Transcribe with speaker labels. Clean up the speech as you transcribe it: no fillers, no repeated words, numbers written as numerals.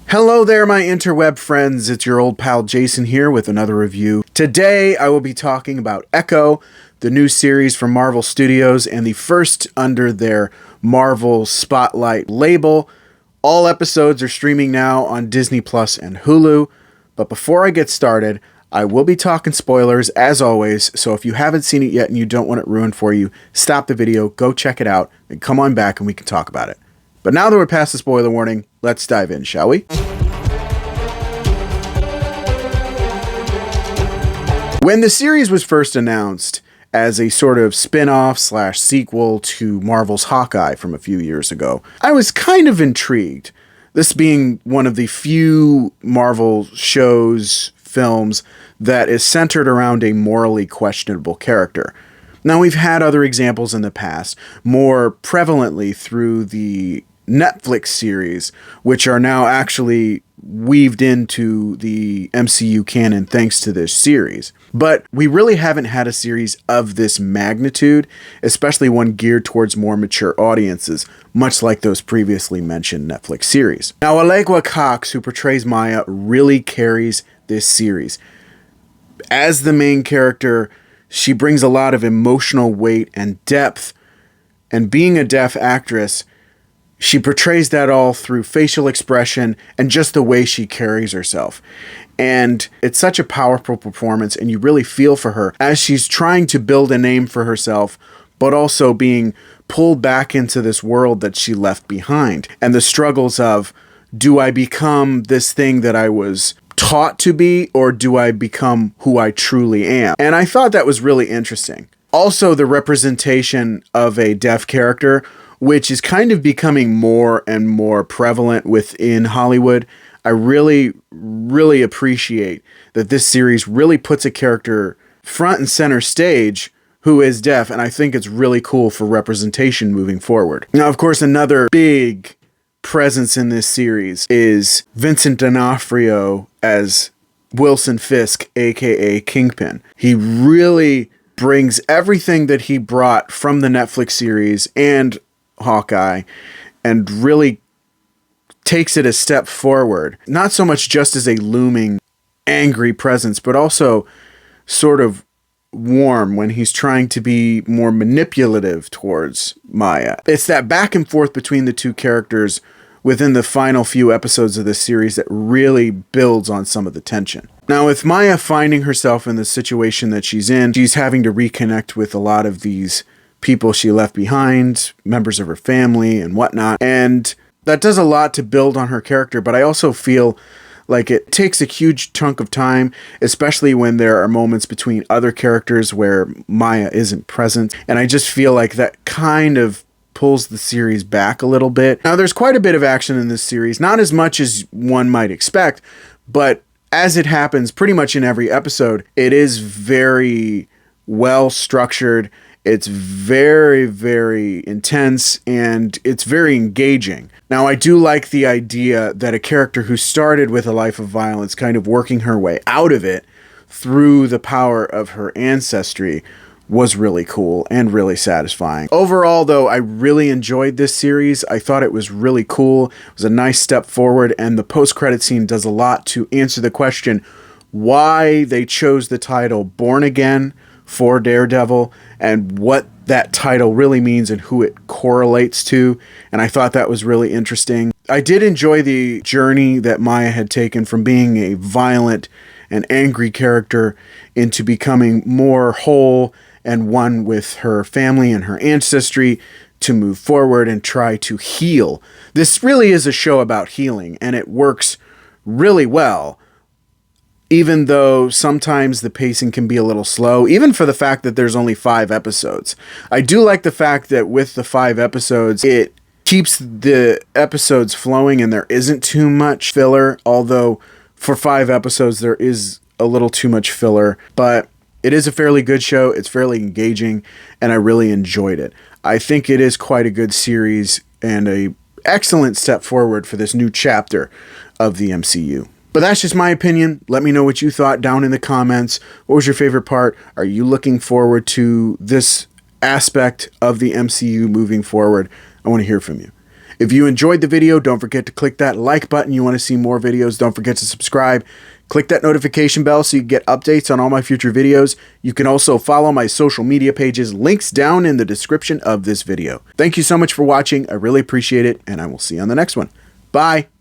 Speaker 1: Hello there, my interweb friends. It's your old pal Jason here with another review. Today, I will be talking about Echo, the new series from Marvel Studios, and the first under their Marvel Spotlight label. All episodes are streaming now on Disney Plus and Hulu. But before I get started, I will be talking spoilers as always, so if you haven't seen it yet and you don't want it ruined for you, stop the video, go check it out, and come on back and we can talk about it. But now that we're past the spoiler warning, let's dive in, shall we? When the series was first announced as a sort of spin-off / sequel to Marvel's Hawkeye from a few years ago, I was kind of intrigued. This being one of the few Marvel shows, films, that is centered around a morally questionable character. Now, we've had other examples in the past, more prevalently through the Netflix series, which are now actually weaved into the MCU canon thanks to this series. But we really haven't had a series of this magnitude, especially one geared towards more mature audiences, much like those previously mentioned Netflix series. Now, Allegra Cox, who portrays Maya, really carries this series. As the main character, she brings a lot of emotional weight and depth, and being a deaf actress, she portrays that all through facial expression and just the way she carries herself. And it's such a powerful performance, and you really feel for her as she's trying to build a name for herself, but also being pulled back into this world that she left behind. And the struggles of, do I become this thing that I was taught to be, or do I become who I truly am? And I thought that was really interesting. Also, the representation of a deaf character, which is kind of becoming more and more prevalent within Hollywood. I really, really appreciate that this series really puts a character front and center stage who is deaf, and I think it's really cool for representation moving forward. Now, of course, another big presence in this series is Vincent D'Onofrio as Wilson Fisk, aka Kingpin. He really brings everything that he brought from the Netflix series and Hawkeye and really takes it a step forward. Not so much just as a looming, angry presence, but also sort of warm when he's trying to be more manipulative towards Maya. It's that back and forth between the two characters within the final few episodes of this series that really builds on some of the tension. Now, with Maya finding herself in the situation that she's in, she's having to reconnect with a lot of these people she left behind, members of her family and whatnot. And that does a lot to build on her character, but I also feel like it takes a huge chunk of time, especially when there are moments between other characters where Maya isn't present. And I just feel like that kind of pulls the series back a little bit. Now, there's quite a bit of action in this series, not as much as one might expect, but as it happens pretty much in every episode, it is very well structured. It's very, very intense, and it's very engaging. Now, I do like the idea that a character who started with a life of violence, kind of working her way out of it through the power of her ancestry, was really cool and really satisfying. Overall, though, I really enjoyed this series. I thought it was really cool. It was a nice step forward, and the post-credit scene does a lot to answer the question why they chose the title Born Again for Daredevil and what that title really means and who it correlates to. And I thought that was really interesting. I did enjoy the journey that Maya had taken from being a violent and angry character into becoming more whole and one with her family and her ancestry to move forward and try to heal. This really is a show about healing, and it works really well, even though sometimes the pacing can be a little slow, even for the fact that there's only 5 episodes. I do like the fact that with the 5 episodes, it keeps the episodes flowing and there isn't too much filler, although for 5 episodes there is a little too much filler, but it is a fairly good show. It's fairly engaging, and I really enjoyed it. I think it is quite a good series and a excellent step forward for this new chapter of the MCU. But that's just my opinion. Let me know what you thought down in the comments. What was your favorite part? Are you looking forward to this aspect of the MCU moving forward. I want to hear from you. If you enjoyed the video, don't forget to click that like button. You want to see more videos, don't forget to subscribe. Click that notification bell so you get updates on all my future videos. You can also follow my social media pages, links down in the description of this video. Thank you so much for watching. I really appreciate it, and I will see you on the next one. Bye.